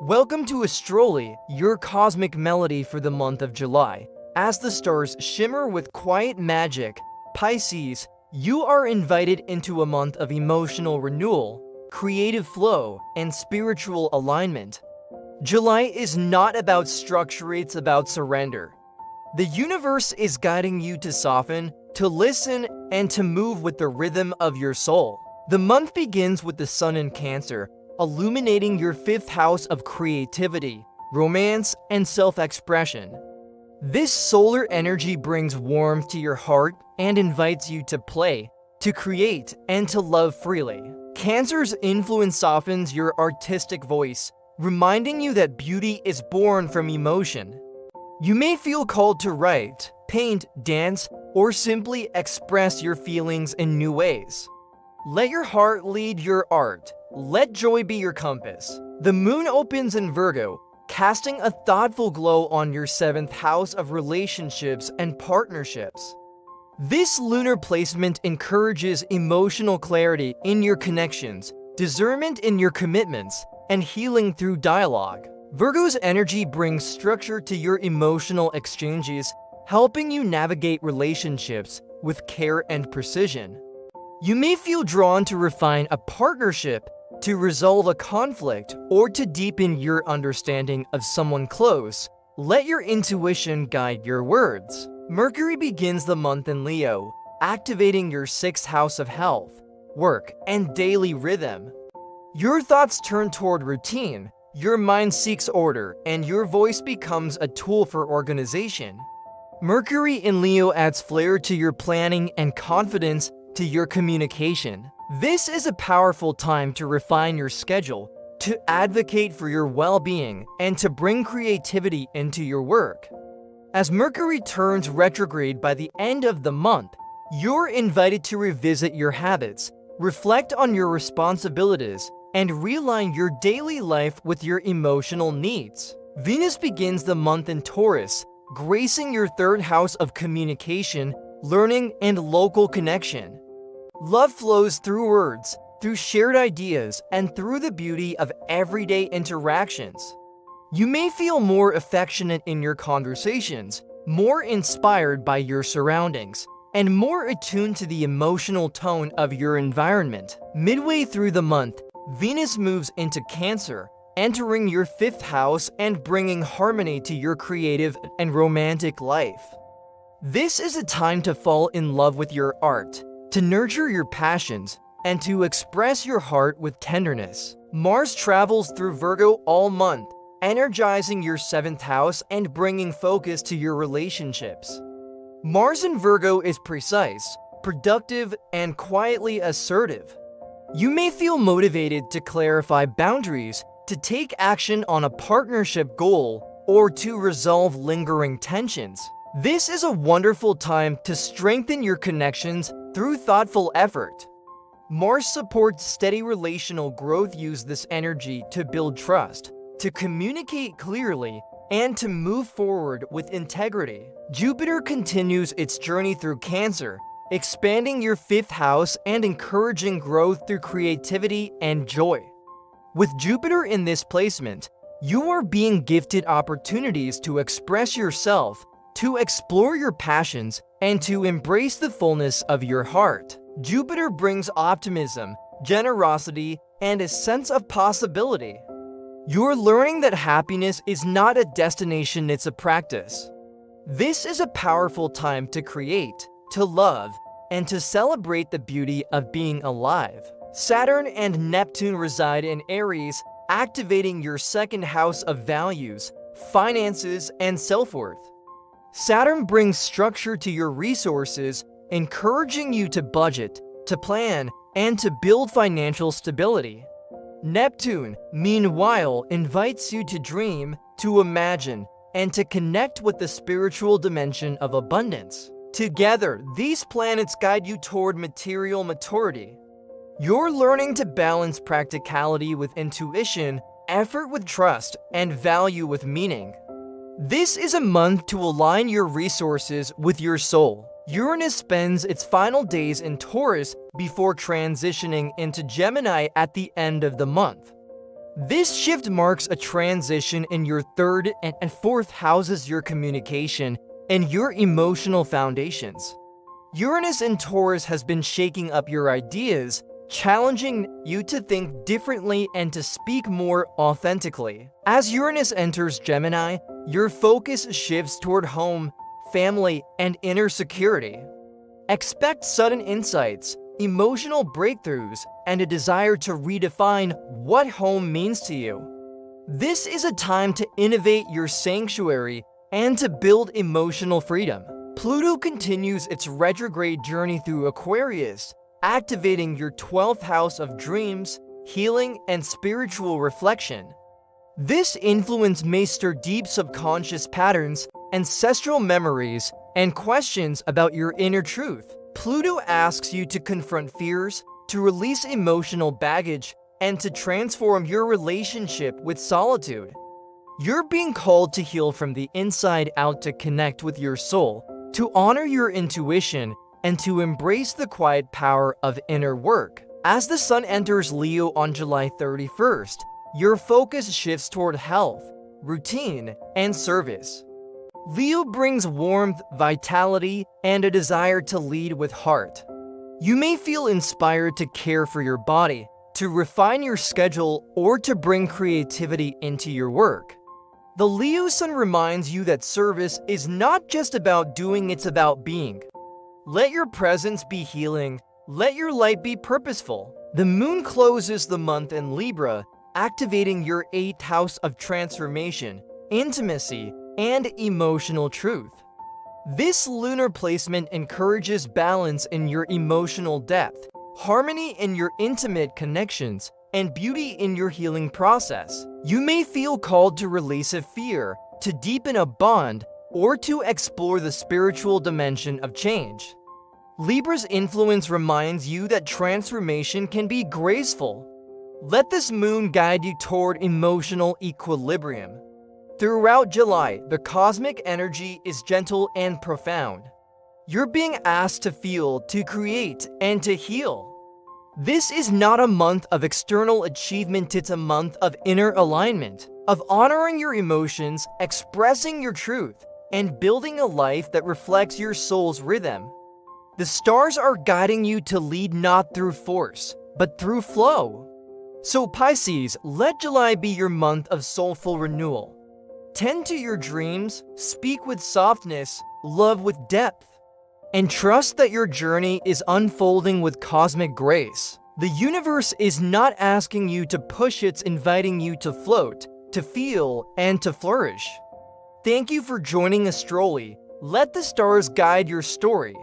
Welcome to Astroly, your cosmic melody for the month of July. As the stars shimmer with quiet magic, Pisces, you are invited into a month of emotional renewal, creative flow, and spiritual alignment. July is not about structure, it's about surrender. The universe is guiding you to soften, to listen, and to move with the rhythm of your soul. The month begins with the sun in Cancer, illuminating your fifth house of creativity, romance, and self-expression. This solar energy brings warmth to your heart and invites you to play, to create, and to love freely. Cancer's influence softens your artistic voice, reminding you that beauty is born from emotion. You may feel called to write, paint, dance, or simply express your feelings in new ways. Let your heart lead your art. Let joy be your compass. The moon opens in Virgo, casting a thoughtful glow on your seventh house of relationships and partnerships. This lunar placement encourages emotional clarity in your connections, discernment in your commitments, and healing through dialogue. Virgo's energy brings structure to your emotional exchanges, helping you navigate relationships with care and precision. You may feel drawn to refine a partnership, to resolve a conflict, or to deepen your understanding of someone close. Let your intuition guide your words. Mercury begins the month in Leo, activating your sixth house of health, work, and daily rhythm. Your thoughts turn toward routine, your mind seeks order, and your voice becomes a tool for organization. Mercury in Leo adds flair to your planning and confidence to your communication. This is a powerful time to refine your schedule, to advocate for your well-being, and to bring creativity into your work. As Mercury turns retrograde by the end of the month, you're invited to revisit your habits, reflect on your responsibilities, and realign your daily life with your emotional needs. Venus begins the month in Taurus, gracing your third house of communication, learning, and local connection. Love flows through words, through shared ideas, and through the beauty of everyday interactions. You may feel more affectionate in your conversations, more inspired by your surroundings, and more attuned to the emotional tone of your environment. Midway through the month, Venus moves into Cancer, entering your fifth house and bringing harmony to your creative and romantic life. This is a time to fall in love with your art, to nurture your passions, and to express your heart with tenderness. Mars travels through Virgo all month, energizing your seventh house and bringing focus to your relationships. Mars in Virgo is precise, productive, and quietly assertive. You may feel motivated to clarify boundaries, to take action on a partnership goal, or to resolve lingering tensions. This is a wonderful time to strengthen your connections through thoughtful effort. Mars supports steady relational growth. Use this energy to build trust, to communicate clearly, and to move forward with integrity. Jupiter continues its journey through Cancer, expanding your fifth house and encouraging growth through creativity and joy. With Jupiter in this placement, you are being gifted opportunities to express yourself, to explore your passions, and to embrace the fullness of your heart. Jupiter brings optimism, generosity, and a sense of possibility. You're learning that happiness is not a destination, it's a practice. This is a powerful time to create, to love, and to celebrate the beauty of being alive. Saturn and Neptune reside in Aries, activating your second house of values, finances, and self-worth. Saturn brings structure to your resources, encouraging you to budget, to plan, and to build financial stability. Neptune, meanwhile, invites you to dream, to imagine, and to connect with the spiritual dimension of abundance. Together, these planets guide you toward material maturity. You're learning to balance practicality with intuition, effort with trust, and value with meaning. This is a month to align your resources with your soul. Uranus spends its final days in Taurus before transitioning into Gemini at the end of the month. This shift marks a transition in your third and fourth houses, your communication, and your emotional foundations. Uranus in Taurus has been shaking up your ideas, challenging you to think differently and to speak more authentically. As Uranus enters Gemini, your focus shifts toward home, family, and inner security. Expect sudden insights, emotional breakthroughs, and a desire to redefine what home means to you. This is a time to innovate your sanctuary and to build emotional freedom. Pluto continues its retrograde journey through Aquarius, activating your 12th house of dreams, healing, and spiritual reflection. This influence may stir deep subconscious patterns, ancestral memories, and questions about your inner truth. Pluto asks you to confront fears, to release emotional baggage, and to transform your relationship with solitude. You're being called to heal from the inside out, to connect with your soul, to honor your intuition, and to embrace the quiet power of inner work. As the Sun enters Leo on July 31st, your focus shifts toward health, routine, and service. Leo brings warmth, vitality, and a desire to lead with heart. You may feel inspired to care for your body, to refine your schedule, or to bring creativity into your work. The Leo Sun reminds you that service is not just about doing, it's about being. Let your presence be healing, let your light be purposeful. The moon closes the month in Libra, activating your 8th house of transformation, intimacy, and emotional truth. This lunar placement encourages balance in your emotional depth, harmony in your intimate connections, and beauty in your healing process. You may feel called to release a fear, to deepen a bond, or to explore the spiritual dimension of change. Libra's influence reminds you that transformation can be graceful. Let this moon guide you toward emotional equilibrium. Throughout July, the cosmic energy is gentle and profound. You're being asked to feel, to create, and to heal. This is not a month of external achievement, it's a month of inner alignment, of honoring your emotions, expressing your truth, and building a life that reflects your soul's rhythm. The stars are guiding you to lead not through force, but through flow. So Pisces, let July be your month of soulful renewal. Tend to your dreams, speak with softness, love with depth, and trust that your journey is unfolding with cosmic grace. The universe is not asking you to push, it's inviting you to float, to feel, and to flourish. Thank you for joining Astroly. Let the stars guide your story.